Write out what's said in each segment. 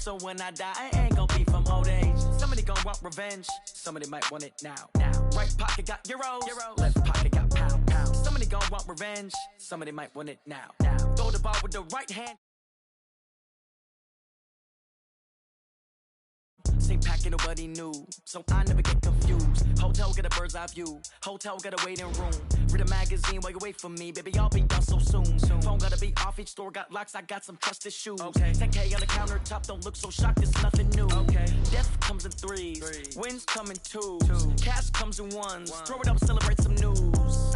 So when I die, I ain't gonna be from old age. Somebody gonna want revenge, somebody might want it now. Right pocket got euros, left pocket got pound. Somebody gonna want revenge, somebody might want it now. Throw the ball with the right hand. Same packet, nobody knew, so I never get confused. Hotel got a bird's eye view, hotel got a waiting room. Read a magazine while you wait for me, baby, I'll be done so soon. Phone gotta be off, each store got locks, I got some trusted shoes. 10K on the countertop, don't look so shocked, it's nothing new. Death comes in threes, wins come in twos, cash comes in ones. Throw it up, celebrate some news.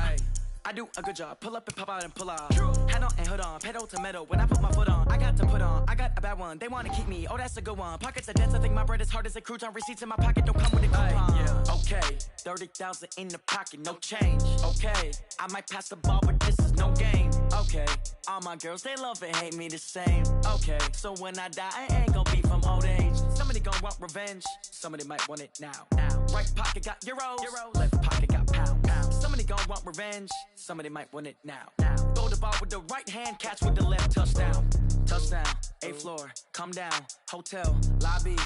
I do a good job, pull up and pop out and pull off. Hat on and hood on, pedal to metal. When I put my foot on, I got to put on. I got a bad one, they wanna keep me, oh that's a good one. Pockets are dense, I think my bread is hard as a crouton. Receipts in my pocket don't come with a coupon. Okay, 30,000 in the pocket, no change. Okay, I might pass the ball, but this is no game. Okay, all my girls, they love and hate me the same. Okay, so when I die, I ain't gonna be from old age. Somebody gonna want revenge, somebody might want it now. Right pocket got euros, left pocket got pound. Somebody gonna want revenge, somebody might want it now. Throw the ball with the right hand, catch with the left, touchdown. Touchdown, 8th floor, come down, hotel, lobby.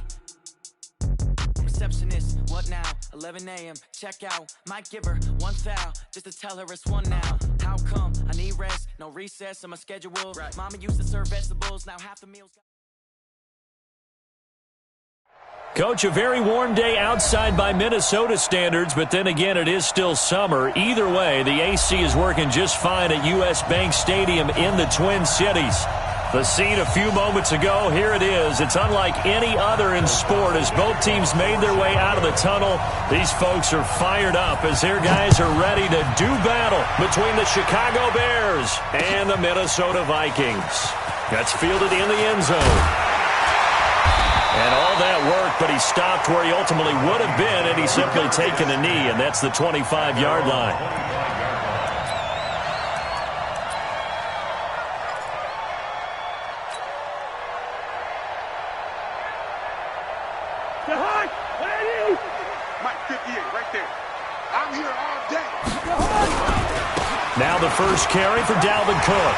Receptionist, what now? 11 a.m., check out. Might give her one foul, just to tell her it's one now. How come? I need rest, no recess in my schedule. Mama used to serve vegetables, now half the meals. Coach, a very warm day outside by Minnesota standards, but then again, it is still summer. Either way, the AC is working just fine at U.S. Bank Stadium in the Twin Cities. The scene a few moments ago, here it is. It's unlike any other in sport as both teams made their way out of the tunnel. These folks are fired up as their guys are ready to do battle between the Chicago Bears and the Minnesota Vikings. That's fielded in the end zone. And all that work, but he stopped where he ultimately would have been, and he's simply taken a knee, and that's the 25-yard line. Mike 58 right there. I'm here all day. Now the first carry for Dalvin Cook.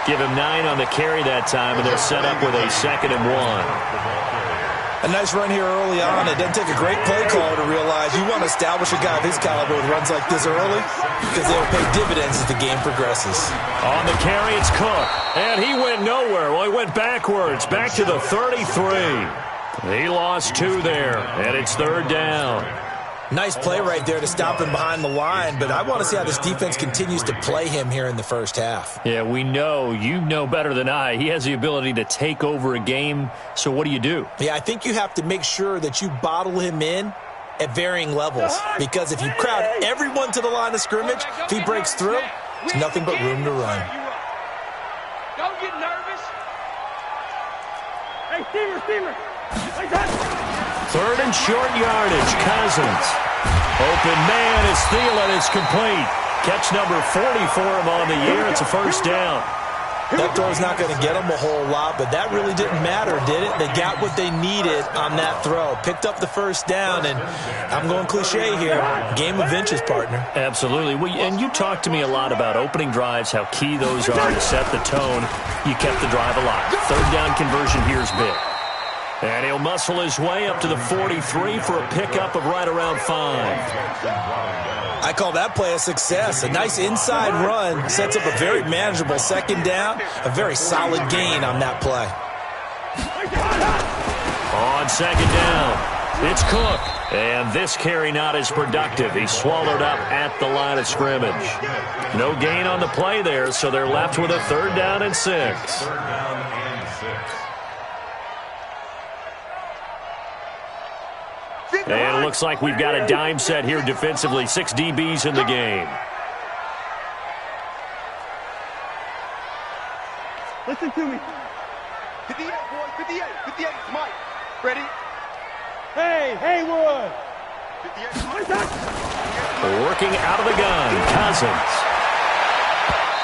Give him 9 on the carry that time, and they're set up with a 2nd and 1. A nice run here early on. It doesn't take a great play caller to realize you want to establish a guy of his caliber with runs like this early because they'll pay dividends as the game progresses. On the carry, it's Cook. And he went nowhere. Well, he went backwards, back to the 33. He lost 2 there, and it's 3rd down. Nice play right there to stop him behind the line, but I want to see how this defense continues to play him here in the first half. Yeah, we know. You know better than I. He has the ability to take over a game, so what do you do? Yeah, I think you have to make sure that you bottle him in at varying levels, because if you crowd everyone to the line of scrimmage, if he breaks through, there's nothing but room to run. Don't get nervous. Hey, Steamer. Hey, touch. 3rd and short yardage, Cousins. Open man is Thielen, it's complete. Catch number 40 for him on the year. It's a first down. That throw's not going to get them a whole lot, but that really didn't matter, did it? They got what they needed on that throw. Picked up the first down, and I'm going cliche here. Game of inches, partner. Absolutely. And you talked to me a lot about opening drives, how key those are to set the tone. You kept the drive alive. 3rd down conversion here is big. And he'll muscle his way up to the 43 for a pickup of right around 5. I call that play a success. A nice inside run sets up a very manageable 2nd down. A very solid gain on that play. On 2nd down, it's Cook. And this carry not as productive. He's swallowed up at the line of scrimmage. No gain on the play there, so they're left with a 3rd down and 6. And it looks like we've got a dime set here defensively. 6 DBs in the game. Listen to me. 58, boys. 58. 58. Mike. Ready? Hey, Haywood. 58. Working out of the gun. Cousins.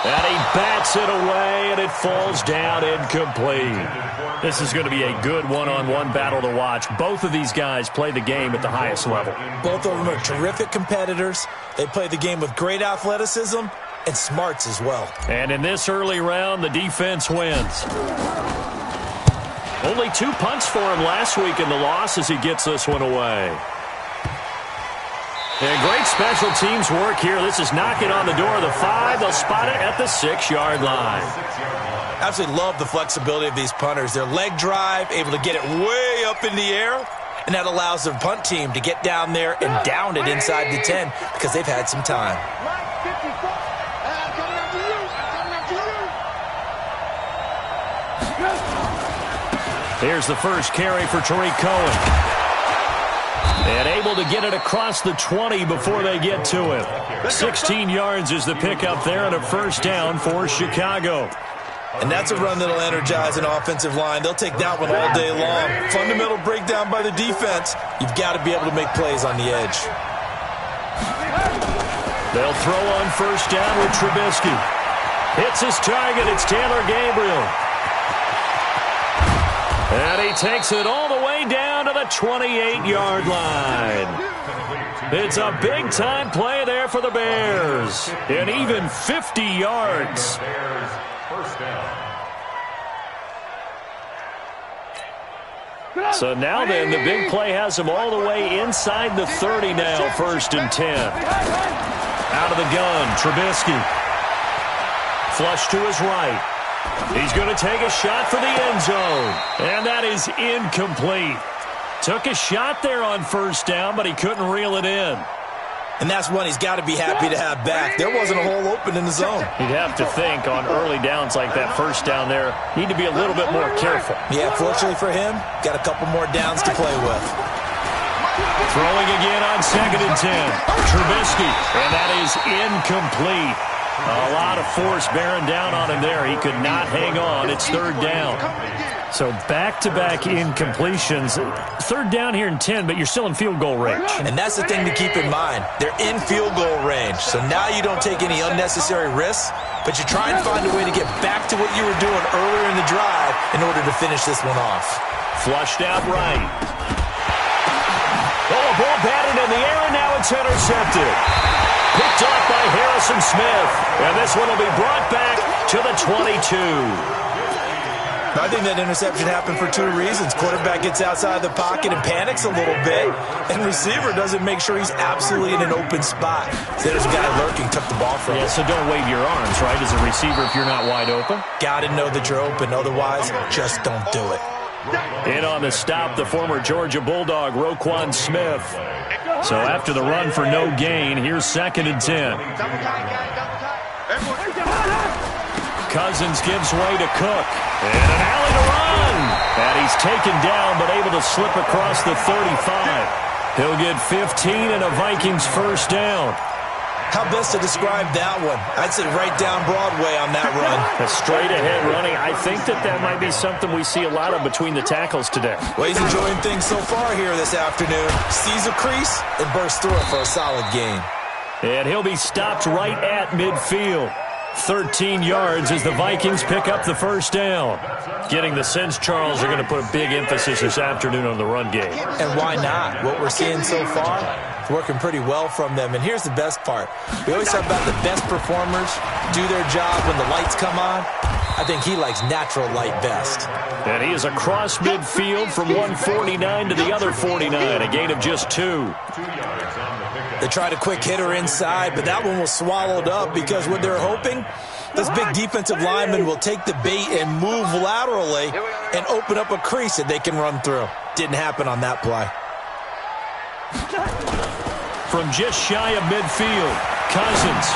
And he bats it away, and it falls down incomplete. This is going to be a good one-on-one battle to watch. Both of these guys play the game at the highest level. Both of them are terrific competitors. They play the game with great athleticism and smarts as well. And in this early round, the defense wins. Only 2 punts for him last week in the loss as he gets this one away. And great special teams work here. This is knocking on the door of the 5. They'll spot it at the 6-yard line. Absolutely love the flexibility of these punters. Their leg drive, able to get it way up in the air, and that allows their punt team to get down there and down it inside the 10 because they've had some time. Here's the first carry for Tariq Cohen. And able to get it across the 20 before they get to him. 16 yards is the pickup there and a first down for Chicago. And that's a run that'll energize an offensive line. They'll take that one all day long. Fundamental breakdown by the defense. You've got to be able to make plays on the edge. They'll throw on first down with Trubisky. Hits his target. It's Taylor Gabriel. And he takes it all the way down to the 28-yard line. It's a big-time play there for the Bears. And even 50 yards. So now then, the big play has him all the way inside the 30 now, 1st and 10. Out of the gun, Trubisky. Flush to his right. He's going to take a shot for the end zone. And that is incomplete. Took a shot there on first down, but he couldn't reel it in. And that's one he's got to be happy to have back. There wasn't a hole open in the zone. You'd have to think on early downs like that first down there, need to be a little bit more careful. Yeah, fortunately for him, got a couple more downs to play with. Throwing again on 2nd and 10. Trubisky, and that is incomplete. A lot of force bearing down on him there. He could not hang on. It's 3rd down. So back-to-back incompletions. 3rd down here in 10, but you're still in field goal range. And that's the thing to keep in mind. They're in field goal range. So now you don't take any unnecessary risks, but you try and find a way to get back to what you were doing earlier in the drive in order to finish this one off. Flushed out right. Oh, a ball batted in the air, and now it's intercepted. Picked off by Harrison Smith. And this one will be brought back to the 22. I think that interception happened for 2 reasons. Quarterback gets outside the pocket and panics a little bit, and receiver doesn't make sure he's absolutely in an open spot. So there's a guy lurking, took the ball from him. Yeah, so don't wave your arms, right, as a receiver if you're not wide open. Got to know that you're open. Otherwise, just don't do it. In on the stop, the former Georgia Bulldog, Roquan Smith. So after the run for no gain, here's 2nd and 10. Cousins gives way to Cook. And an alley to run. And he's taken down, but able to slip across the 35. He'll get 15 and a Vikings first down. How best to describe that one? I'd say right down Broadway on that run. A straight-ahead running. I think that might be something we see a lot of between the tackles today. Well, he's enjoying things so far here this afternoon. Sees a crease and bursts through it for a solid gain. And he'll be stopped right at midfield. 13 yards as the Vikings pick up the first down. Getting the sense Charles are going to put a big emphasis this afternoon on the run game. And why not? What we're seeing so far, it's working pretty well from them. And here's the best part. We always talk about the best performers do their job when the lights come on. I think he likes natural light best. And he is across midfield from 149 to the other 49, a gain of just 2. They tried a quick hitter inside, but that one was swallowed up because what they're hoping, this big defensive lineman will take the bait and move laterally and open up a crease that they can run through. Didn't happen on that play. From just shy of midfield, Cousins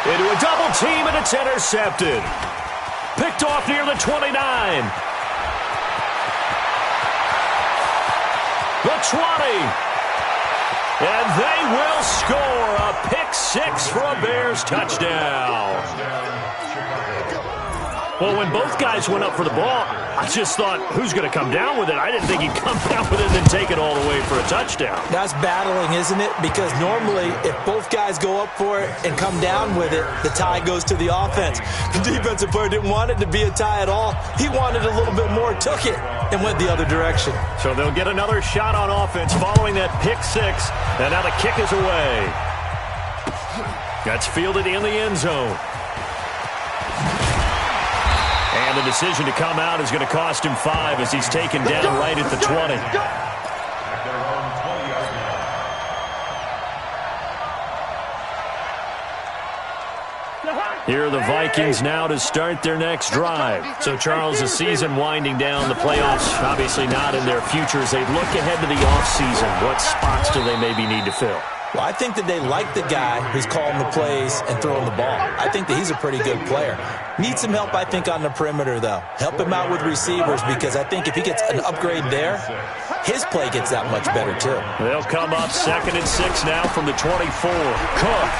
into a double team, and it's intercepted. Picked off near the 29. The 20. And they will score a pick-6 for a Bears touchdown. Well, when both guys went up for the ball, I just thought, who's going to come down with it? I didn't think he'd come down with it and then take it all the way for a touchdown. That's battling, isn't it? Because normally, if both guys go up for it and come down with it, the tie goes to the offense. The defensive player didn't want it to be a tie at all. He wanted a little bit more, took it, and went the other direction. So they'll get another shot on offense following that pick-6, and now the kick is away. That's fielded in the end zone. And the decision to come out is going to cost him 5 as he's taken down right at the 20. Here are the Vikings now to start their next drive. So, Charles, the season winding down, the playoffs obviously not in their futures. They look ahead to the offseason. What spots do they maybe need to fill? Well, I think that they like the guy who's calling the plays and throwing the ball. I think that he's a pretty good player. Needs some help, I think, on the perimeter, though. Help him out with receivers because I think if he gets an upgrade there, his play gets that much better, too. They'll come up 2nd and 6 now from the 24. Cook.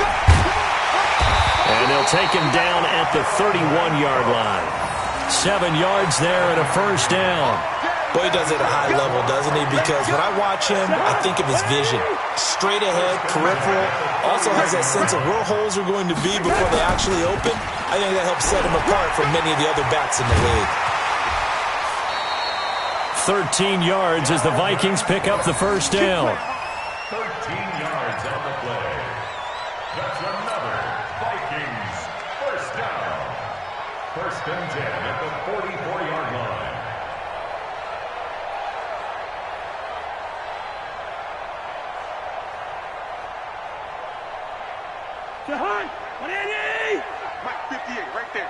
And they'll take him down at the 31-yard line. 7 yards there and a first down. Boy, he does it at a high level, doesn't he? Because when I watch him, I think of his vision. Straight ahead, peripheral. Also has that sense of where holes are going to be before they actually open. I think that helps set him apart from many of the other backs in the league. 13 yards as the Vikings pick up the first down. 13 yards on the play. That's another Vikings first down. 1st and 10 at the 44-yard line. Mike 58, right there.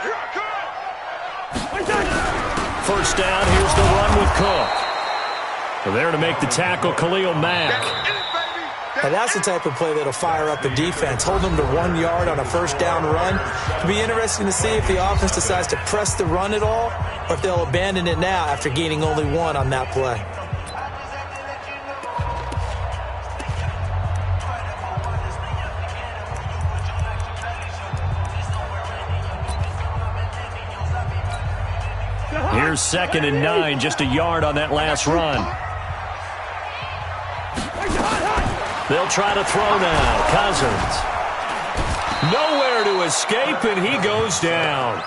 Here I come. First down, here's the run with Cook. Well, there to make the tackle, Khalil Mack. And that's the type of play that'll fire up a defense. Hold them to 1 yard on a first down run. It'll be interesting to see if the offense decides to press the run at all or if they'll abandon it now after gaining only 1 on that play. Here's 2nd and 9, just a yard on that last run. They'll try to throw now. Cousins. Nowhere to escape, and he goes down.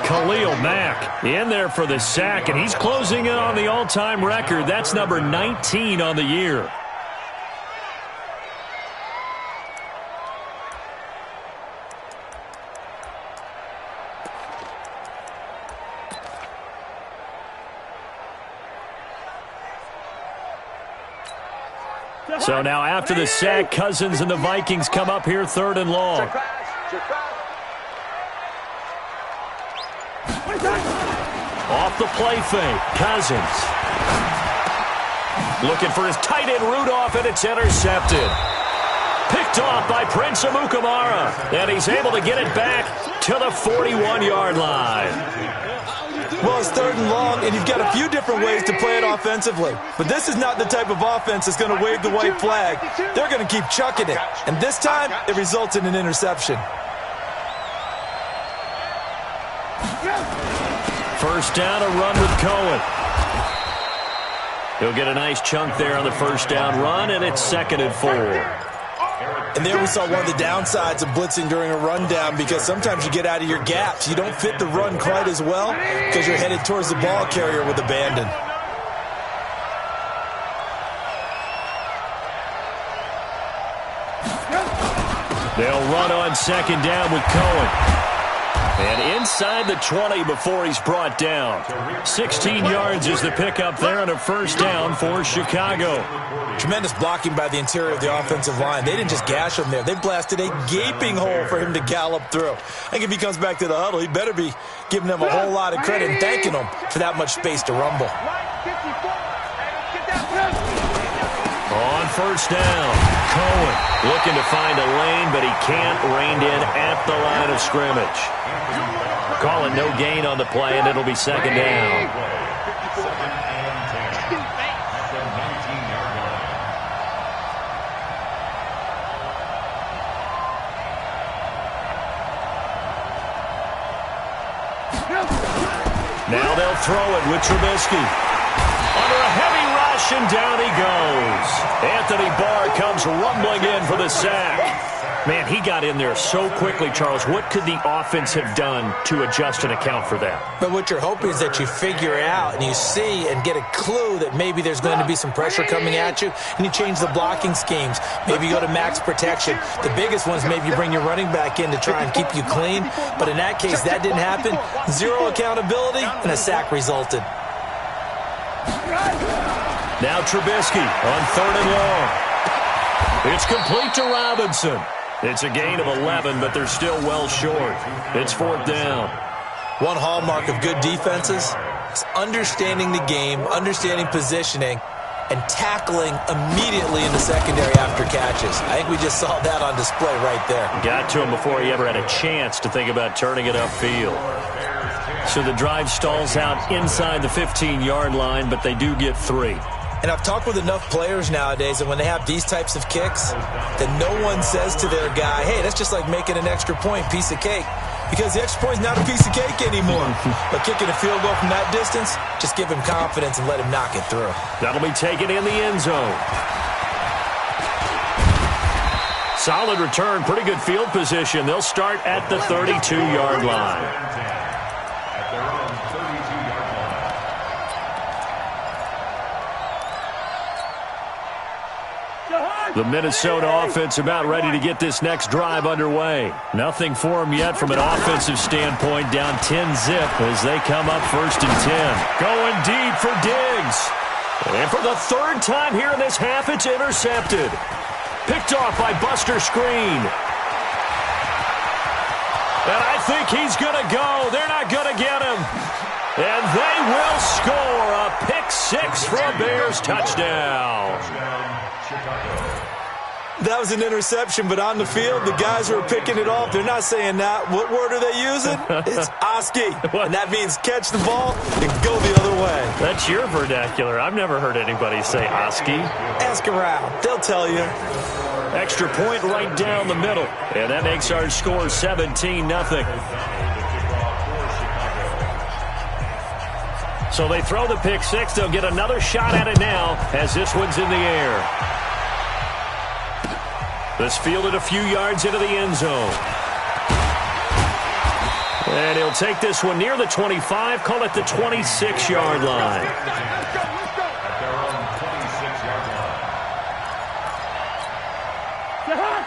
Khalil Mack in there for the sack, and he's closing in on the all-time record. That's number 19 on the year. So now after the sack, Cousins and the Vikings come up here 3rd and long. Off the play fake, Cousins. Looking for his tight end Rudolph, and it's intercepted. Picked off by Prince Amukamara, and he's able to get it back to the 41-yard line. Well, it's 3rd and long, and you've got a few different ways to play it offensively. But this is not the type of offense that's going to wave the white flag. They're going to keep chucking it. And this time, it results in an interception. First down, a run with Cohen. He'll get a nice chunk there on the first down run, and it's 2nd and 4. And there we saw one of the downsides of blitzing during a rundown because sometimes you get out of your gaps. You don't fit the run quite as well because you're headed towards the ball carrier with abandon. They'll run on 2nd down with Cohen. And inside the 20 before he's brought down. 16 yards is the pickup there on a first down for Chicago. Tremendous blocking by the interior of the offensive line. They didn't just gash him there. They blasted a gaping hole for him to gallop through. I think if he comes back to the huddle, he better be giving them a whole lot of credit and thanking them for that much space to rumble. On first down, Cohen looking to find a lane, but he can't, reined in at the line of scrimmage. Call it no gain on the play, and it'll be 2nd down. Now they'll throw it with Trubisky. Under a heavy rush, and down he goes. Anthony Barr comes rumbling in for the sack. Man, he got in there so quickly, Charles. What could the offense have done to adjust and account for that? But what you're hoping is that you figure it out and you see and get a clue that maybe there's going to be some pressure coming at you, and you change the blocking schemes. Maybe you go to max protection. The biggest one is maybe you bring your running back in to try and keep you clean. But in that case, that didn't happen. Zero accountability, and a sack resulted. Now Trubisky on 3rd and long. It's complete to Robinson. It's a gain of 11, but they're still well short. It's 4th down. One hallmark of good defenses is understanding the game, understanding positioning, and tackling immediately in the secondary after catches. I think we just saw that on display right there. Got to him before he ever had a chance to think about turning it upfield. So the drive stalls out inside the 15-yard line, but they do get 3. And I've talked with enough players nowadays, and when they have these types of kicks, that no one says to their guy, hey, that's just like making an extra point, piece of cake. Because the extra point is not a piece of cake anymore. But kicking a field goal from that distance, just give him confidence and let him knock it through. That'll be taken in the end zone. Solid return, pretty good field position. They'll start at the 32-yard line. The Minnesota offense about ready to get this next drive underway. Nothing for them yet from an offensive standpoint. Down 10-zip as they come up 1st and 10. Going deep for Diggs. And for the 3rd time here in this half, it's intercepted. Picked off by Buster Screen. And I think he's going to go. They're not going to get him. And they will score a pick-6 for a Bears touchdown. That was an interception, but on the field, the guys who are picking it off, they're not saying that. What word are they using? It's Oski, and that means catch the ball and go the other way. That's your vernacular. I've never heard anybody say Oski. Ask around. They'll tell you. Extra point right down the middle, and that makes our score 17-0. So they throw the pick-6. They'll get another shot at it now as this one's in the air. This fielded a few yards into the end zone. And he'll take this one near the 25, call it the 26-yard line.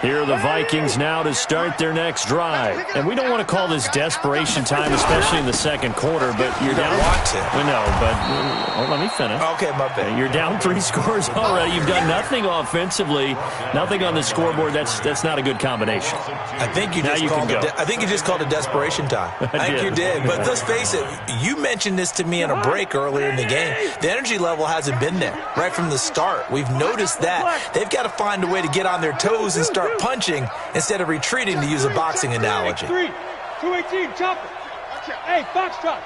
Here are the Vikings now to start their next drive. And we don't want to call this desperation time, especially in the second quarter, but you're down. Want to. We know, but let me finish. Okay, my bad. You're down 3 scores already. You've done nothing offensively, nothing on the scoreboard. That's not a good combination. I think you just called it desperation time. I think you did. But let's face it, you mentioned this to me in a break earlier in the game. The energy level hasn't been there right from the start. We've noticed that. They've got to find a way to get on their toes and start punching instead of retreating, to use a boxing analogy. 218, chop it. Hey, foxtrot.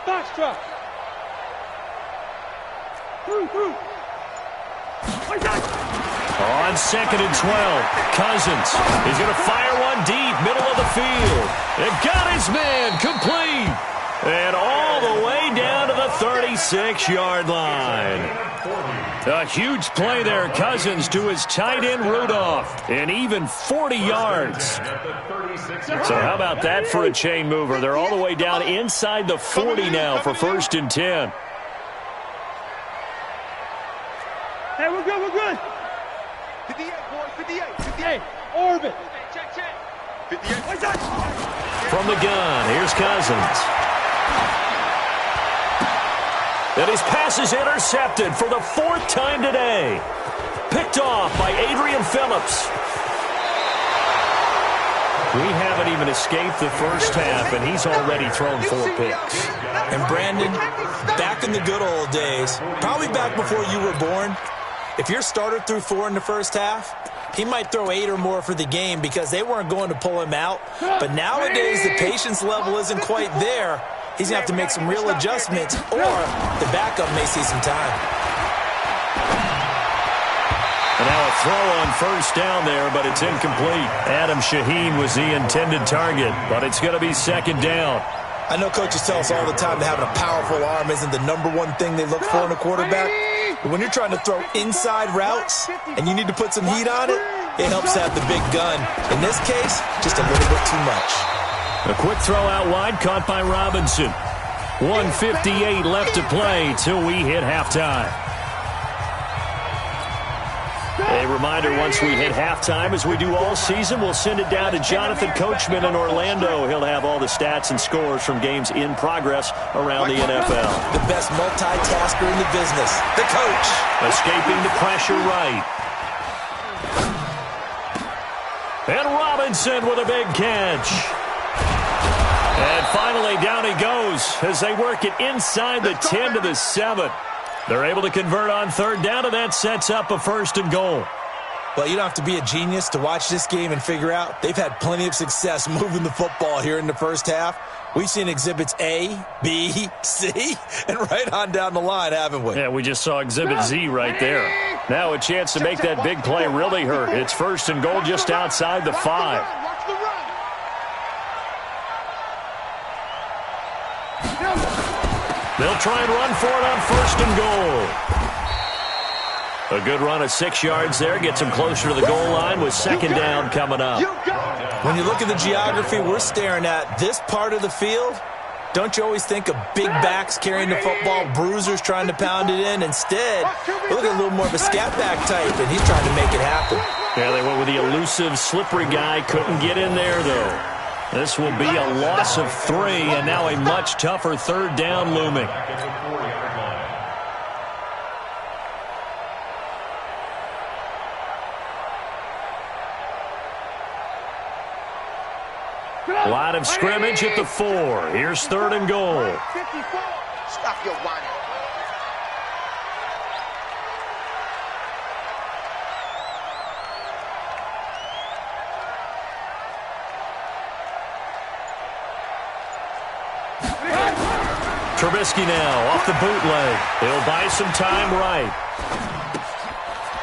On 2nd and 12, Cousins is going to fire one deep, middle of the field. They've got his man complete. And all the way down to the 36-yard line. A huge play there, Cousins to his tight end Rudolph, and even 40 yards. So how about that for a chain mover? They're all the way down inside the 40 now for 1st and 10. Hey, we're good. 58, boys, 58. Hey, orbit. Check. 58. From the gun, here's Cousins. And his pass is intercepted for the 4th time today. Picked off by Adrian Phillips. We haven't even escaped the first half, and he's already thrown 4 picks. And Brandon, back in the good old days, probably back before you were born, if your starter threw 4 in the first half, he might throw 8 or more for the game because they weren't going to pull him out. But nowadays, the patience level isn't quite there. He's going to have to make some real adjustments, or the backup may see some time. And now a throw on 1st down there, but it's incomplete. Adam Shaheen was the intended target, but it's going to be 2nd down. I know coaches tell us all the time that having a powerful arm isn't the #1 thing they look for in a quarterback. But when you're trying to throw inside routes and you need to put some heat on it, it helps have the big gun. In this case, just a little bit too much. A quick throw out wide, caught by Robinson. 1:58 left to play till we hit halftime. A reminder, once we hit halftime, as we do all season, we'll send it down to Jonathan Coachman in Orlando. He'll have all the stats and scores from games in progress around the NFL. The best multitasker in the business, the coach. Escaping the pressure right. And Robinson with a big catch. And finally, down he goes as they work it inside the 10 to the 7. They're able to convert on third down, and that sets up a 1st and goal. Well, you don't have to be a genius to watch this game and figure out they've had plenty of success moving the football here in the first half. We've seen exhibits A, B, C, and right on down the line, haven't we? Yeah, we just saw exhibit Z right there. Now a chance to make that big play really hurt. It's 1st and goal just outside the 5. They'll try and run for it on 1st and goal. A good run of 6 yards there. Gets them closer to the goal line with 2nd down coming up. When you look at the geography we're staring at, this part of the field, don't you always think of big backs carrying the football, bruisers trying to pound it in? Instead, we look at a little more of a scat back type, and he's trying to make it happen. Yeah, they went with the elusive, slippery guy. Couldn't get in there, though. This will be a loss of 3, and now a much tougher 3rd down looming. Line of scrimmage at the 4. Here's 3rd and goal. Stop your whining. Trubisky now off the bootleg. He'll buy some time right.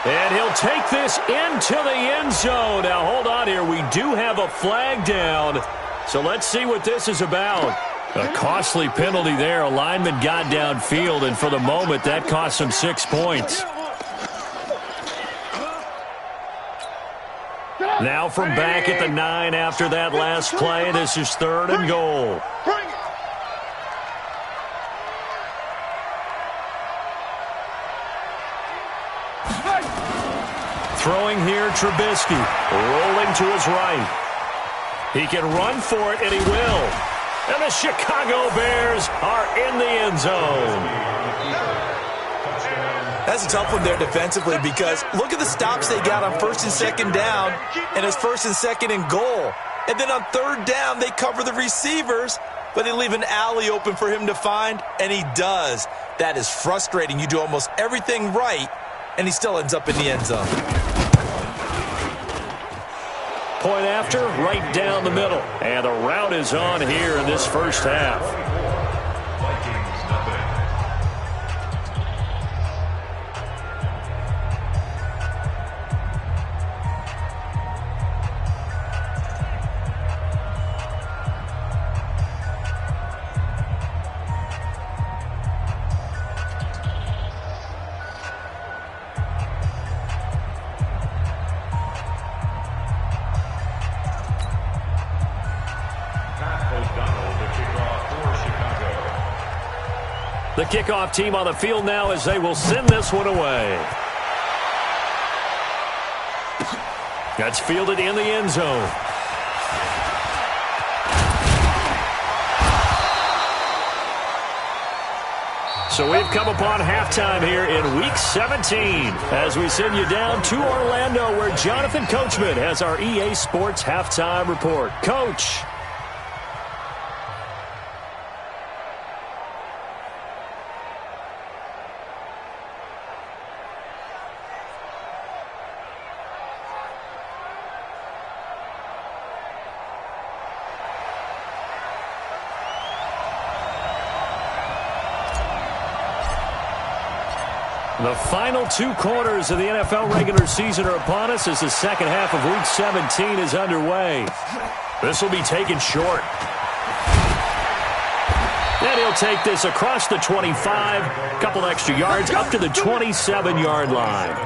And he'll take this into the end zone. Now, hold on here. We do have a flag down. So let's see what this is about. A costly penalty there. A lineman got downfield, and for the moment, that cost him 6 points. Now from back at the 9 after that last play, this is 3rd and goal. Throwing here, Trubisky, rolling to his right. He can run for it, and he will. And the Chicago Bears are in the end zone. That's a tough one there defensively because look at the stops they got on 1st and 2nd down, and it's 1st and 2nd and goal. And then on 3rd down, they cover the receivers, but they leave an alley open for him to find, and he does. That is frustrating. You do almost everything right, and he still ends up in the end zone. Point after, right down the middle. And the route is on here in this first half. Vikings, nothing. The kickoff team on the field now as they will send this one away. That's fielded in the end zone. So we've come upon halftime here in Week 17 as we send you down to Orlando where Jonathan Coachman has our EA Sports Halftime Report. Coach. The final 2 quarters of the NFL regular season are upon us as the second half of Week 17 is underway. This will be taken short. And he'll take this across the 25, a couple extra yards up to the 27-yard line.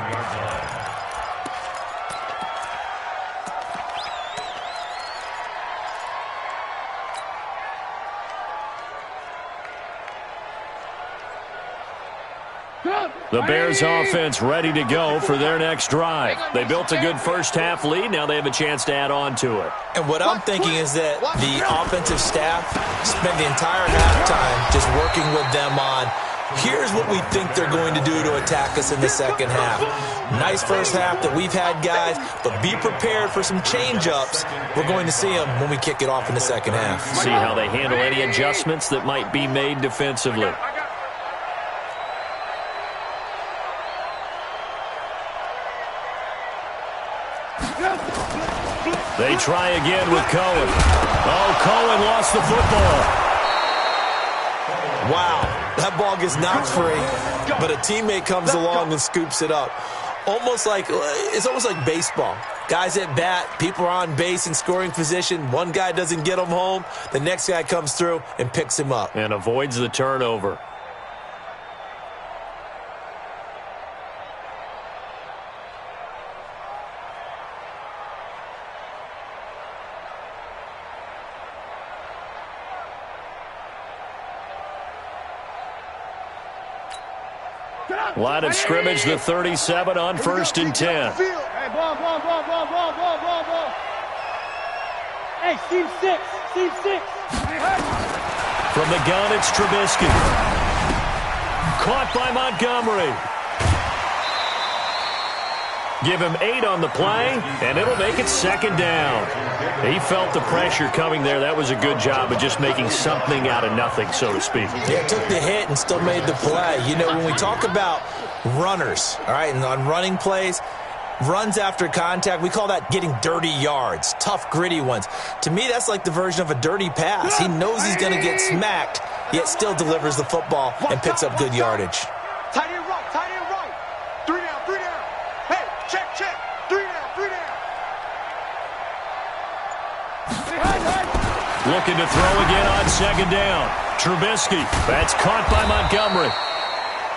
The Bears offense ready to go for their next drive. They built a good first-half lead. Now they have a chance to add on to it. And what I'm thinking is that the offensive staff spent the entire halftime just working with them on, here's what we think they're going to do to attack us in the second half. Nice first half that we've had, guys, but be prepared for some change-ups. We're going to see them when we kick it off in the second half. See how they handle any adjustments that might be made defensively. They try again with Cohen. Oh, Cohen lost the football. Wow, that ball gets knocked free, but a teammate comes along and scoops it up. It's almost like baseball. Guys at bat, people are on base in scoring position. One guy doesn't get him home. The next guy comes through and picks him up. And avoids the turnover. Line of scrimmage, the 37 on 1st and 10. Hey, ball. Hey, seam 6. From the gun, it's Trubisky. Caught by Montgomery. Give him 8 on the play, and it'll make it 2nd down. He felt the pressure coming there. That was a good job of just making something out of nothing, so to speak. Yeah, took the hit and still made the play. You know, when we talk about runners, all right, and on running plays, runs after contact, we call that getting dirty yards, tough, gritty ones. To me, that's like the version of a dirty pass. He knows he's going to get smacked, yet still delivers the football and picks up good yardage. Tight end right. 3 down. Hey, check. 3 down. Looking to throw again on 2nd down. Trubisky, that's caught by Montgomery.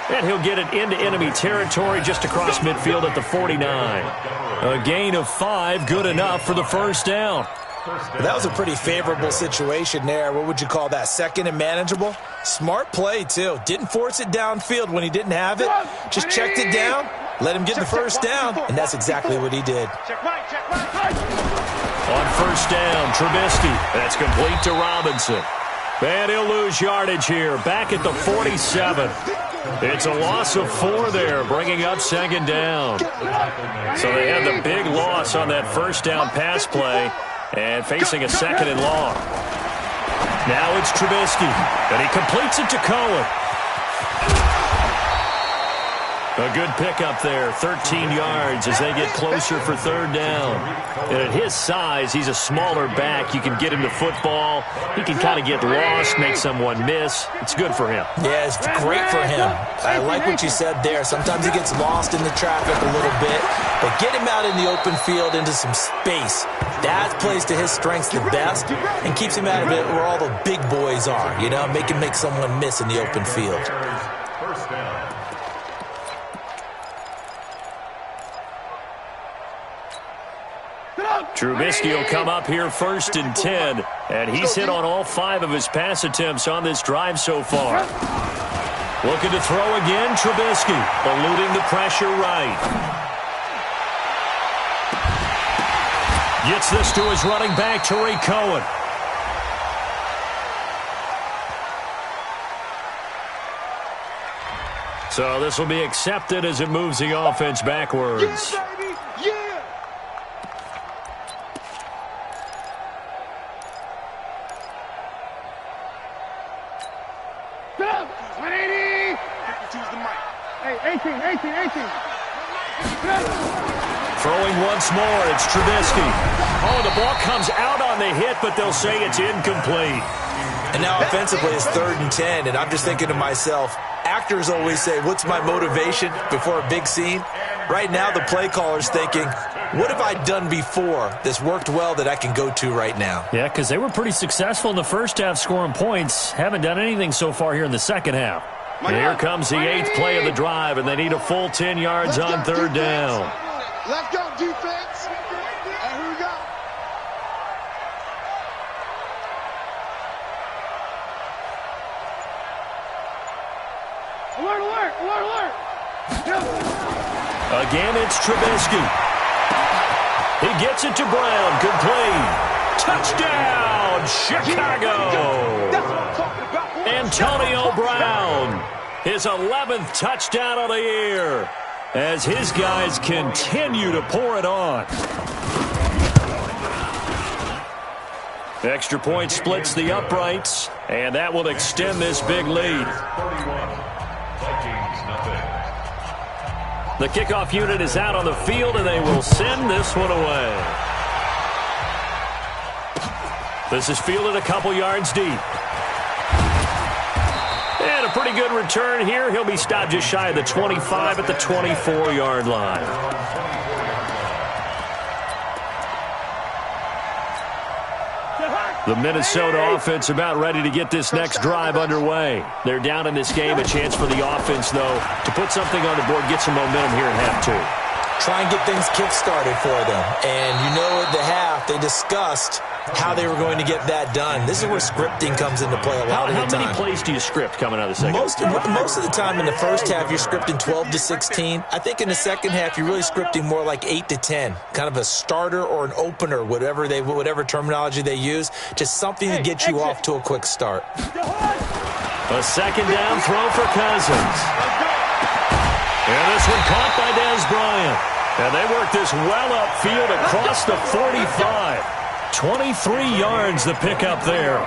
And he'll get it into enemy territory just across midfield at the 49. A gain of 5, good enough for the 1st down. That was a pretty favorable situation there. What would you call that? 2nd and manageable? Smart play, too. Didn't force it downfield when he didn't have it. Just checked it down, let him get the 1st down, and that's exactly what he did. Check right. On 1st down, Trubisky. That's complete to Robinson. And he'll lose yardage here, back at the 47. It's a loss of 4 there, bringing up 2nd down. So they had the big loss on that 1st down pass play and facing a 2nd and long. Now it's Trubisky, and he completes it to Cohen. A good pickup there, 13 yards as they get closer for 3rd down. And at his size, he's a smaller back. You can get him to football. He can kind of get lost, make someone miss. It's good for him. Yeah, it's great for him. I like what you said there. Sometimes he gets lost in the traffic a little bit, but get him out in the open field into some space. That plays to his strengths the best and keeps him out of it where all the big boys are, you know, make him make someone miss in the open field. 1st down. Trubisky will come up here 1st and 10, and he's hit on all 5 of his pass attempts on this drive so far. Looking to throw again, Trubisky, eluding the pressure right. Gets this to his running back, Tariq Cohen. So this will be accepted as it moves the offense backwards. Throwing once more, it's Trubisky. Oh, the ball comes out on the hit, but they'll say it's incomplete. And now offensively it's 3rd and 10, and I'm just thinking to myself, actors always say, what's my motivation before a big scene? Right now the play caller's thinking, what have I done before that's worked well that I can go to right now? Yeah, because they were pretty successful in the 1st half scoring points. Haven't done anything so far here in the 2nd half. And here comes the 8th play of the drive, and they need a full 10 yards on 3rd down. Let's go, defense. And here we go. Alert, alert, alert, alert. Again, it's Trubisky. He gets it to Brown. Good play. Touchdown, Chicago. That's what I'm talking about. Antonio Brown, his 11th touchdown of the year, as his guys continue to pour it on. Extra point splits the uprights, and that will extend this big lead. 31. Vikings, nothing. The kickoff unit is out on the field, and they will send this one away. This is fielded a couple yards deep. And a pretty good return here. He'll be stopped just shy of the 25 at the 24-yard line. The Minnesota offense about ready to get this next drive underway. They're down in this game. A chance for the offense, though, to put something on the board, get some momentum here in half two. Try and get things kick-started for them. And you know at the half, they discussed how they were going to get that done. This is where scripting comes into play a lot of the time. How many plays do you script coming out of the second? Most of the time in the first half, you're scripting 12 to 16. I think in the second half, you're really scripting more like 8 to 10. Kind of a starter or an opener, whatever terminology they use. Just something to get you off to a quick start. A second down throw for Cousins. And this one caught by Dez Bryant. And they work this well upfield across the 45. 23 yards the pickup there.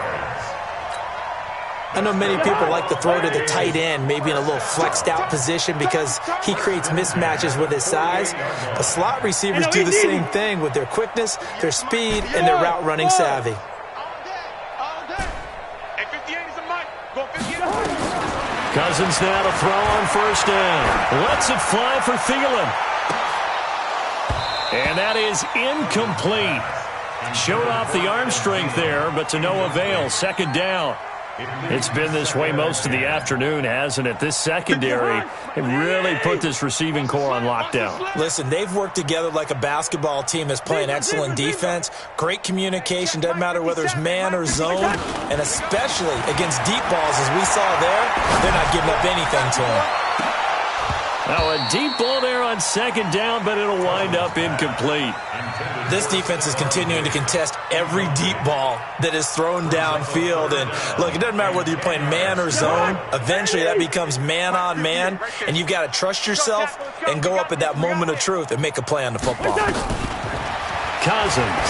I know many people like to throw to the tight end, maybe in a little flexed out position because he creates mismatches with his size. The slot receivers do the same thing with their quickness, their speed, and their route running savvy. Cousins now to throw on first down. Lets it fly for Thielen. And that is incomplete. Showed off the arm strength there, but to no avail. Second down. It's been this way most of the afternoon, hasn't it? This secondary really put this receiving core on lockdown. Listen, they've worked together like a basketball team that's playing excellent defense. Great communication, doesn't matter whether it's man or zone, and especially against deep balls, as we saw there, they're not giving up anything to them. Now a deep ball there on second down, but it'll wind up incomplete. This defense is continuing to contest every deep ball that is thrown downfield. And look, it doesn't matter whether you're playing man or zone. Eventually that becomes man on man, and you've got to trust yourself and go up at that moment of truth and make a play on the football. Cousins.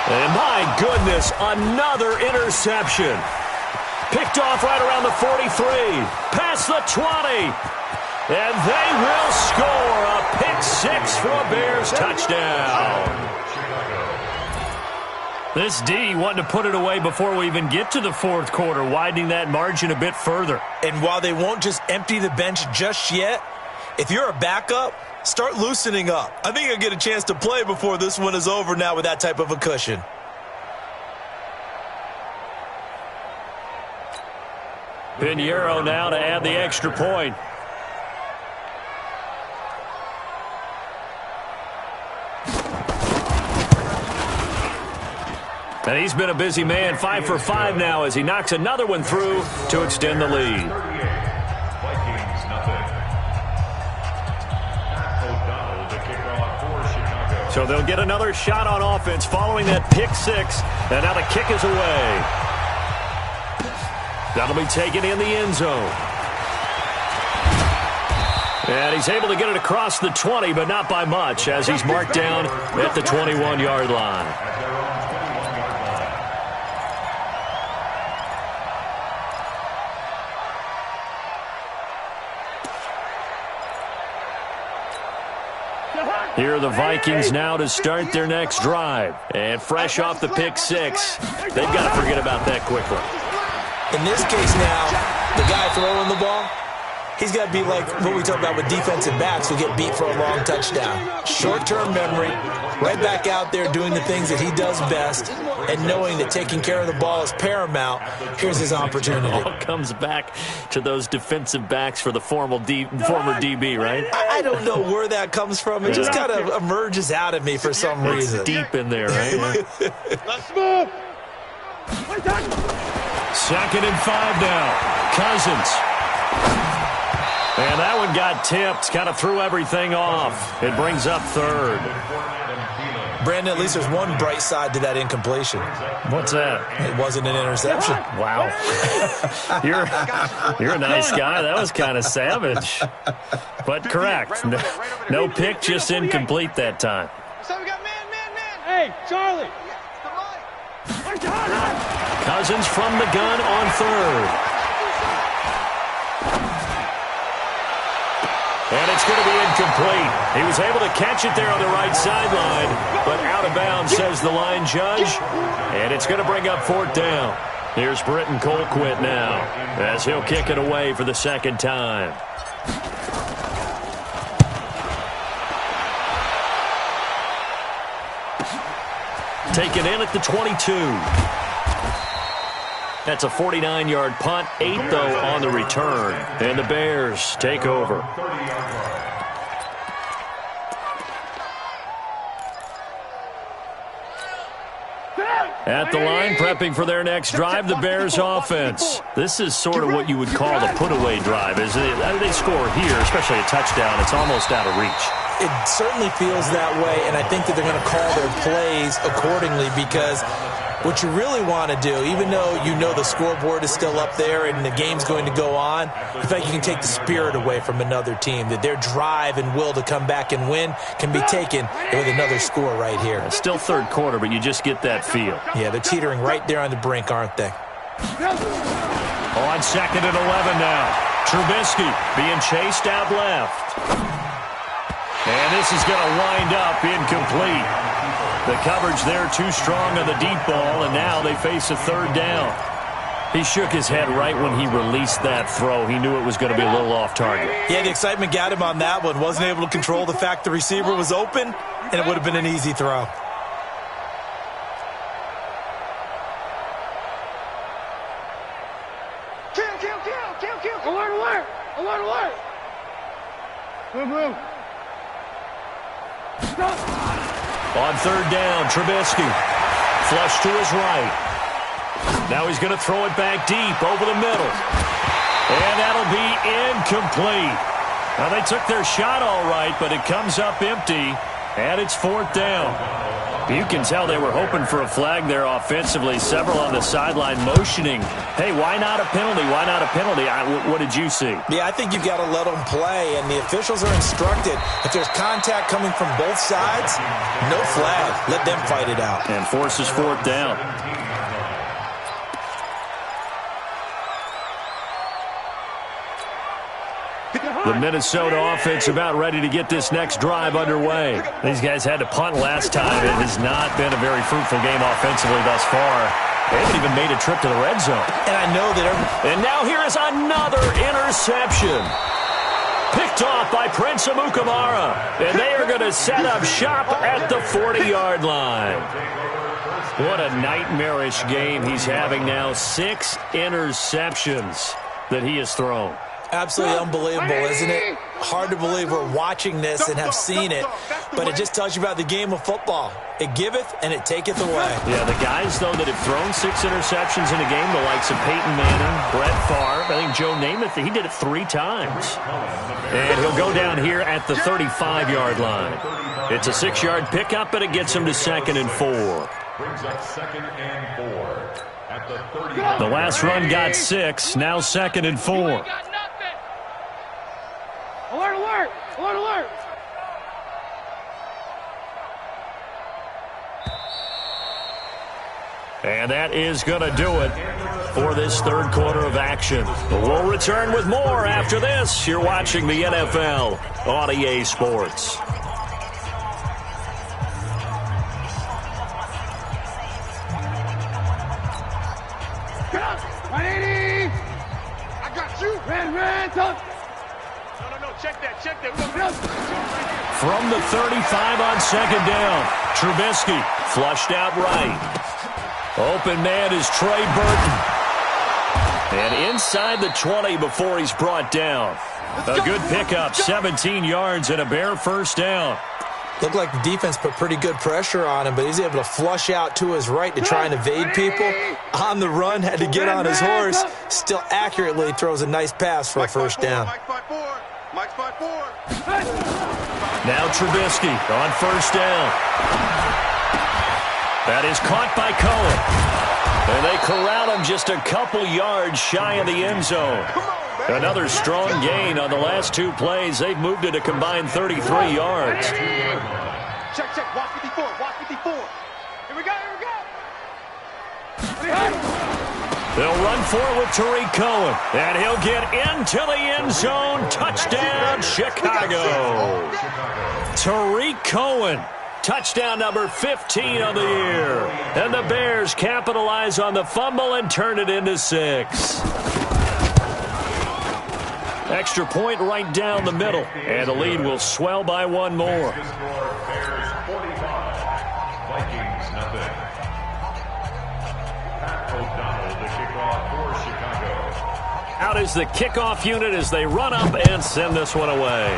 And my goodness, another interception. Picked off right around the 43. Past the 20. And they will score a pick six for a Bears touchdown. This D wanting to put it away before we even get to the fourth quarter, widening that margin a bit further. And while they won't just empty the bench just yet, if you're a backup, start loosening up. I think you'll get a chance to play before this one is over now with that type of a cushion. Pinheiro now to add the extra point. And he's been a busy man, 5 for 5 now as he knocks another one through to extend the lead. Vikings, nothing. O'Donnell to kick off for Chicago. So they'll get another shot on offense following that pick six. And now the kick is away. That'll be taken in the end zone. And he's able to get it across the 20, but not by much as he's marked down at the 21-yard line. Here are the Vikings now to start their next drive. And fresh off the pick six, they've got to forget about that quickly. In this case now, the guy throwing the ball, he's got to be like what we talk about with defensive backs who get beat for a long touchdown. Short-term memory, right back out there doing the things that he does best, and knowing that taking care of the ball is paramount. Here's his opportunity. It all comes back to those defensive backs for the former DB, right? I don't know where that comes from. It just kind of emerges out of me for some reason. It's deep in there, right? Let's move. Second and 5 now. Cousins And that one got tipped, kind of threw everything off. It brings up third. Brandon, at least there's one bright side to that incompletion. What's that? It wasn't an interception. Wow. You're a nice guy. That was kind of savage. But correct. No pick, just incomplete that time. So we got man. Hey, Charlie. Cousins from the gun on third. And it's going to be incomplete. He was able to catch it there on the right sideline, but out of bounds, says the line judge. And it's going to bring up fourth down. Here's Britton Colquitt now, as he'll kick it away for the second time. Taken in at the 22. That's a 49-yard punt, 8, though, on the return. And the Bears take over. At the line, prepping for their next drive, the Bears offense. This is sort of what you would call a put-away drive, isn't it? They score here, especially a touchdown. It's almost out of reach. It certainly feels that way, and I think that they're going to call their plays accordingly, because what you really want to do, even though you know the scoreboard is still up there and the game's going to go on, the fact you can take the spirit away from another team, that their drive and will to come back and win can be taken with another score right here. It's still third quarter, but you just get that feel. Yeah, they're teetering right there on the brink, aren't they? On second and 11 now. Trubisky being chased out left. And this is going to wind up incomplete. The coverage there too strong on the deep ball, and now they face a third down. He shook his head right when he released that throw. He knew it was going to be a little off target. Yeah, the excitement got him on that one. Wasn't able to control the fact the receiver was open, and it would have been an easy throw. Kill. Alert. Move. On third down, Trubisky. Flush to his right. Now he's going to throw it back deep over the middle. And that'll be incomplete. Now they took their shot all right, but it comes up empty, and it's fourth down. You can tell they were hoping for a flag there offensively. Several on the sideline motioning, hey, why not a penalty? Why not a penalty? What did you see? Yeah, I think you've got to let them play, and the officials are instructed. If there's contact coming from both sides, no flag. Let them fight it out. And forces fourth down. The Minnesota offense about ready to get this next drive underway. These guys had to punt last time. It has not been a very fruitful game offensively thus far. They haven't even made a trip to the red zone. And I know that And now here is another interception. Picked off by Prince Amukamara. And they are going to set up shop at the 40-yard line. What a nightmarish game he's having now. 6 interceptions that he has thrown. absolutely unbelievable, isn't it? Hard to believe we're watching this and have seen it, but it just tells you about the game of football. It giveth and it taketh away. Yeah, the guys, though, that have thrown 6 interceptions in a game, the likes of Peyton Manning, Brett Favre, I think Joe Namath, he did it 3 times. And he'll go down here at the 35-yard line. It's a 6-yard pickup, but it gets him to 2nd and 4. Brings up 2nd and 4 at the 30. The last run got 6, now 2nd and 4. Alert, alert! Alert, alert! And that is going to do it for this third quarter of action. We'll return with more after this. You're watching the NFL on EA Sports. Get up! 180! I got you! Red, touch! No, check that. From the 35 on 2nd down, Trubisky flushed out right. Open man is Trey Burton. And inside the 20 before he's brought down. A good pickup, 17 yards and a Bear first down. Looked like the defense put pretty good pressure on him, but he's able to flush out to his right to try and evade people. On the run, had to get on his horse. Still accurately throws a nice pass for a first down. Now Trubisky on first down. That is caught by Cohen. And they corral him just a couple yards shy of the end zone. Another strong gain on the last two plays. They've moved it a combined 33 yards. Check, check. Watch 54. Watch 54. Here we go. They'll run forward with Tariq Cohen. And he'll get into the end zone. Touchdown, Chicago. Tariq Cohen. Touchdown number 15 of the year. And the Bears capitalize on the fumble and turn it into 6. Extra point right down the middle. And the lead will swell by one more. Bears 45, Vikings nothing. Pat O'Donnell, the kickoff for Chicago. Out is the kickoff unit as they run up and send this one away.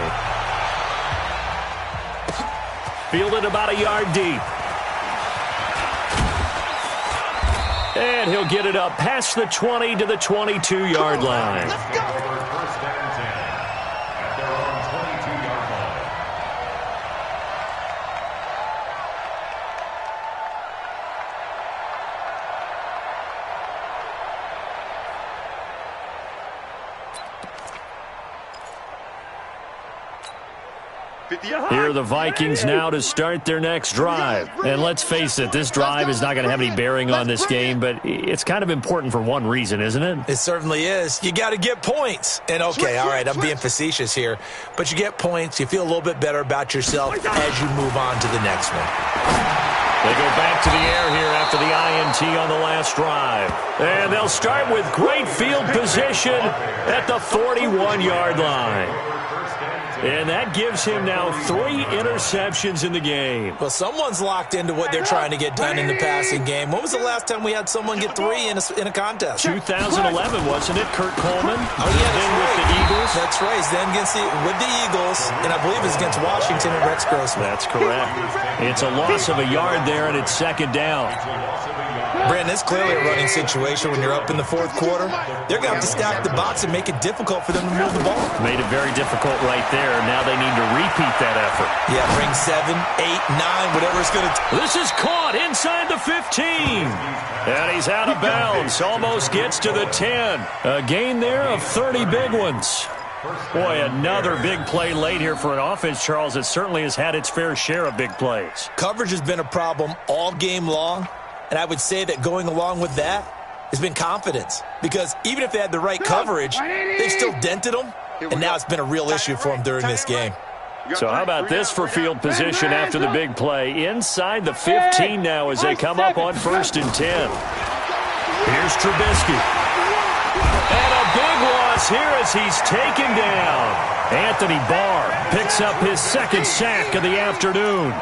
Fielded about a yard deep. And he'll get it up past the 20 to the 22-yard line. First and 10 at their own 22-yard line. Here are the Vikings now to start their next drive. And let's face it, this drive is not going to have any bearing on this game, but it's kind of important for one reason, isn't it? It certainly is. You got to get points. And okay, all right, I'm being facetious here, but you get points, you feel a little bit better about yourself as you move on to the next one. They go back to the air here after the INT on the last drive. And they'll start with great field position at the 41-yard line. And that gives him now 3 interceptions in the game. Well, someone's locked into what they're trying to get done in the passing game. When was the last time we had someone get 3 in a contest? 2011, wasn't it, Kurt Coleman? Oh, yeah, then with the Eagles. That's right. He's then with the Eagles, and I believe it's against Washington and Rex Grossman. That's correct. It's a loss of a yard there, and it's second down. Brandon, it's clearly a running situation when you're up in the fourth quarter. They're going to have to stack the box and make it difficult for them to move the ball. Made it very difficult right there. Now they need to repeat that effort. Yeah, bring 7, 8, 9, whatever it's going to take. This is caught inside the 15. And he's out of bounds. Almost gets to the 10. A gain there of 30 big ones. Boy, another big play late here for an offense, Charles. It certainly has had its fair share of big plays. Coverage has been a problem all game long. And I would say that going along with that has been confidence. Because even if they had the right coverage, they've still dented them. And now it's been a real issue for them during this game. So how about this for field position after the big play? Inside the 15 now as they come up on 1st and 10. Here's Trubisky. And a big loss here as he's taken down. Anthony Barr picks up his 2nd sack of the afternoon.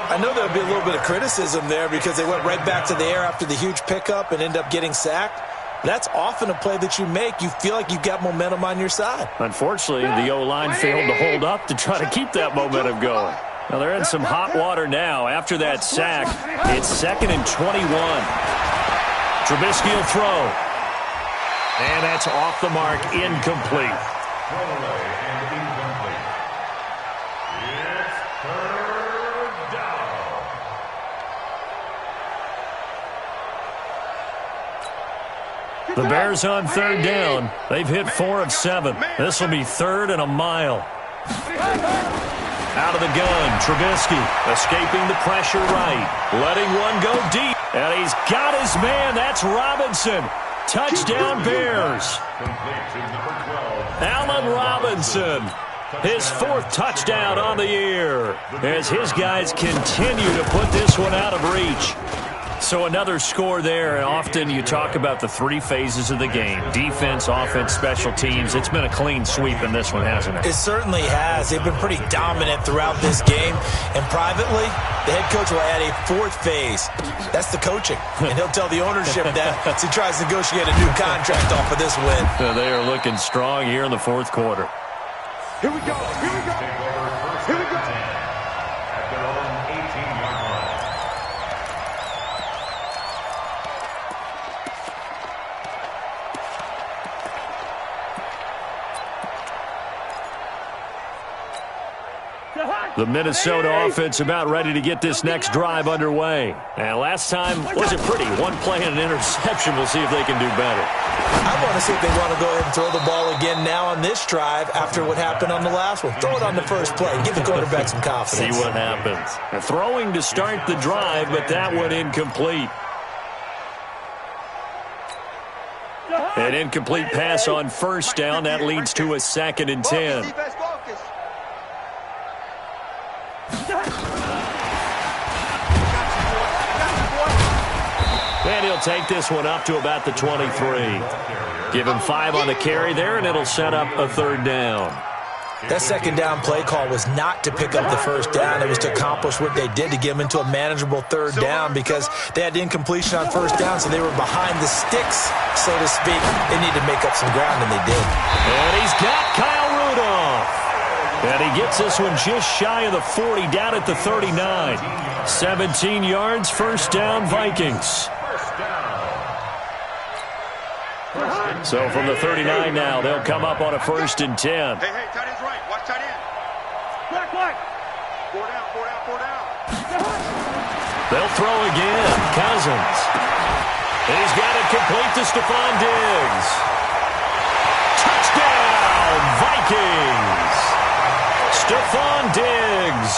I know there'll be a little bit of criticism there because they went right back to the air after the huge pickup and end up getting sacked. That's often a play that you make. You feel like you've got momentum on your side. Unfortunately, the O-line failed to hold up to try to keep that momentum going. Now, they're in some hot water now. After that sack, it's 2nd and 21. Trubisky will throw. And that's off the mark, incomplete. Throwaway and incomplete. It's 3rd down. The Bears on 3rd down. They've hit 4 of 7. This will be 3rd and a mile. Out of the gun, Trubisky escaping the pressure right. Letting one go deep. And he's got his man. That's Robinson. Touchdown Bears. Allen Robinson. His 4th touchdown on the year. As his guys continue to put this one out of reach. So another score there, and often you talk about the 3 phases of the game. Defense, offense, special teams. It's been a clean sweep in this one, hasn't it? It certainly has. They've been pretty dominant throughout this game. And privately, the head coach will add a 4th phase. That's the coaching. And he'll tell the ownership that as he tries to negotiate a new contract off of this win. They are looking strong here in the 4th quarter. Here we go. Here we go. Here we go. The Minnesota offense about ready to get this next drive underway. And last time wasn't pretty. One play and an interception. We'll see if they can do better. I want to see if they want to go ahead and throw the ball again now on this drive after what happened on the last one. Throw it on the first play. Give the quarterback some confidence. See what happens. Throwing to start the drive, but that one incomplete. An incomplete pass on first down. That leads to a 2nd and 10. And he'll take this one up to about the 23. Give him 5 on the carry there, and it'll set up a 3rd down. That 2nd down play call was not to pick up the 1st down. It was to accomplish what they did, to get them into a manageable 3rd down, because they had incompletion on 1st down, so they were behind the sticks, so to speak. They needed to make up some ground, and they did. And he's got Kyle Rudolph. And he gets this one just shy of the 40, down at the 39. 17 yards, 1st down, Vikings. So from the 39 now, they'll come up on a 1st and 10. Hey, tight end's right. Watch tight end. Black. 4 down. They'll throw again. Cousins. And he's got it complete to Stephon Diggs. Touchdown, Vikings. Stephon Diggs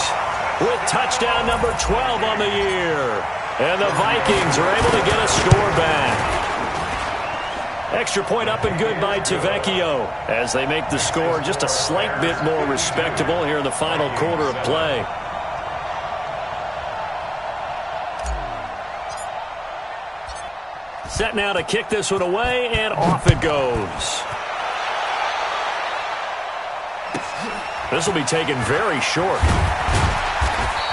with touchdown number 12 on the year. And the Vikings are able to get a score back. Extra point up and good by Tavecchio as they make the score just a slight bit more respectable here in the final quarter of play. Set now to kick this one away, and off it goes. This will be taken very short.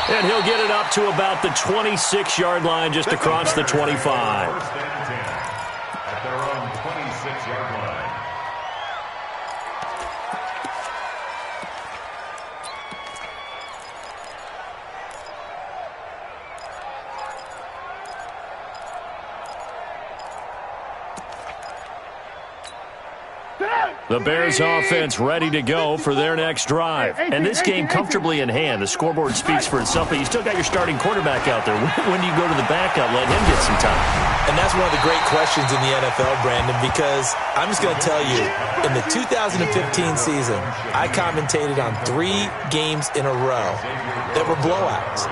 And he'll get it up to about the 26-yard line, just across the 25. At their own 26-yard line. The Bears offense ready to go for their next drive. And this game comfortably in hand. The scoreboard speaks for itself, but you still got your starting quarterback out there. When do you go to the backup, let him get some time? And that's one of the great questions in the NFL, Brandon, because I'm just going to tell you, in the 2015 season, I commentated on 3 games in a row that were blowouts.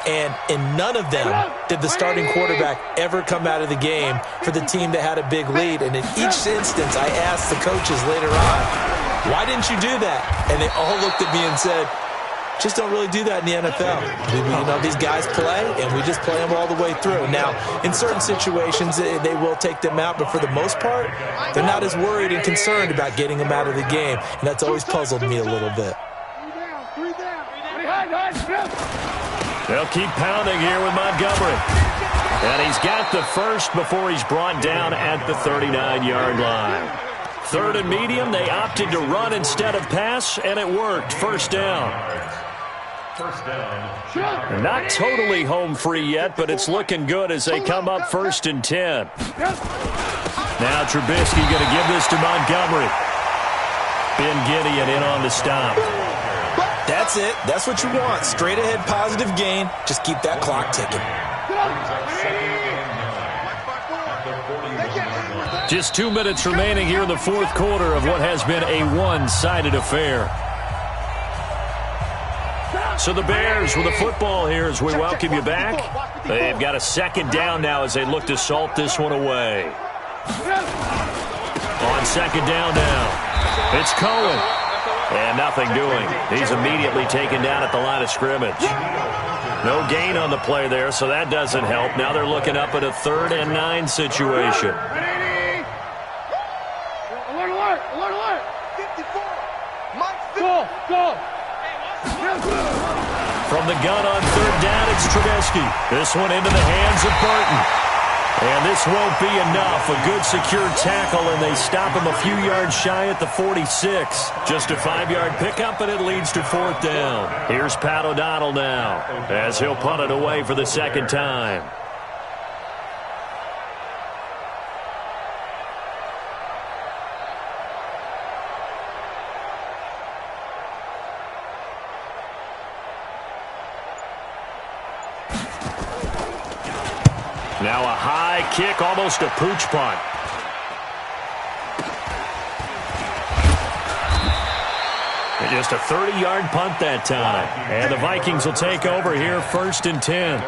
And in none of them did the starting quarterback ever come out of the game for the team that had a big lead. And in each instance, I asked the coaches later on, why didn't you do that? And they all looked at me and said, just don't really do that in the NFL. You know, these guys play, and we just play them all the way through. Now, in certain situations, they will take them out, but for the most part, they're not as worried and concerned about getting them out of the game. And that's always puzzled me a little bit. 3 down. They'll keep pounding here with Montgomery. And he's got the first before he's brought down at the 39-yard line. 3rd and medium, they opted to run instead of pass, and it worked. 1st down. Not totally home free yet, but it's looking good as they come up 1st and 10. Now Trubisky going to give this to Montgomery. Ben Gideon in on the stop. That's it. That's what you want. Straight ahead positive gain. Just keep that clock ticking. Just 2 minutes remaining here in the 4th quarter of what has been a one-sided affair. So the Bears with the football here as we welcome you back. They've got a 2nd down now as they look to salt this one away. On 2nd down now, it's Cohen. And nothing doing. He's immediately taken down at the line of scrimmage. No gain on the play there, so that doesn't help. Now they're looking up at a 3rd and 9 situation. Alert. 54. Go. From the gun on 3rd down, it's Trubisky. This one into the hands of Burton. And this won't be enough. A good secure tackle, and they stop him a few yards shy at the 46. Just a 5-yard pickup, and it leads to 4th down. Here's Pat O'Donnell now as he'll punt it away for the 2nd time. Now a high kick, almost a pooch punt. And just a 30-yard punt that time. And the Vikings will take over here, 1st and 10.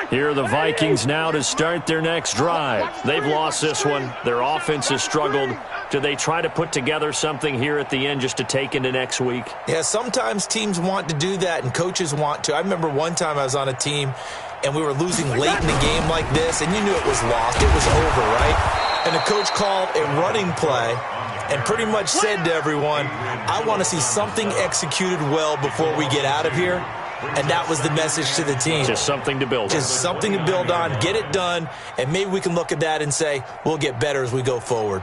Here are the Vikings now to start their next drive. They've lost this one. Their offense has struggled. Do they try to put together something here at the end just to take into next week? Yeah, sometimes teams want to do that and coaches want to. I remember one time I was on a team and we were losing late in the game like this, and you knew it was lost. It was over, right? And the coach called a running play and pretty much said to everyone, I want to see something executed well before we get out of here. And that was the message to the team. Just something to build on. Just something to build on, get it done, and maybe we can look at that and say, we'll get better as we go forward.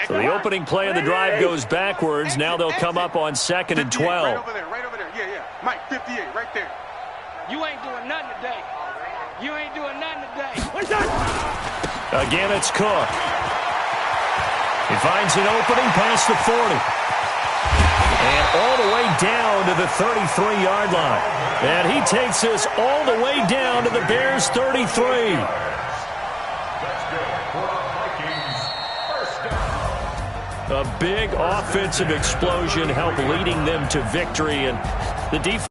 So the opening play of the drive goes backwards. Now they'll come up on 2nd and 12. Right over there, right over there. Yeah. Mike, 58, right there. You ain't doing nothing today. You ain't doing nothing today. Again, it's Cook. He finds an opening past the 40. And all the way down to the 33-yard line. And he takes us all the way down to the Bears' 33. A big offensive explosion helped leading them to victory, and the defense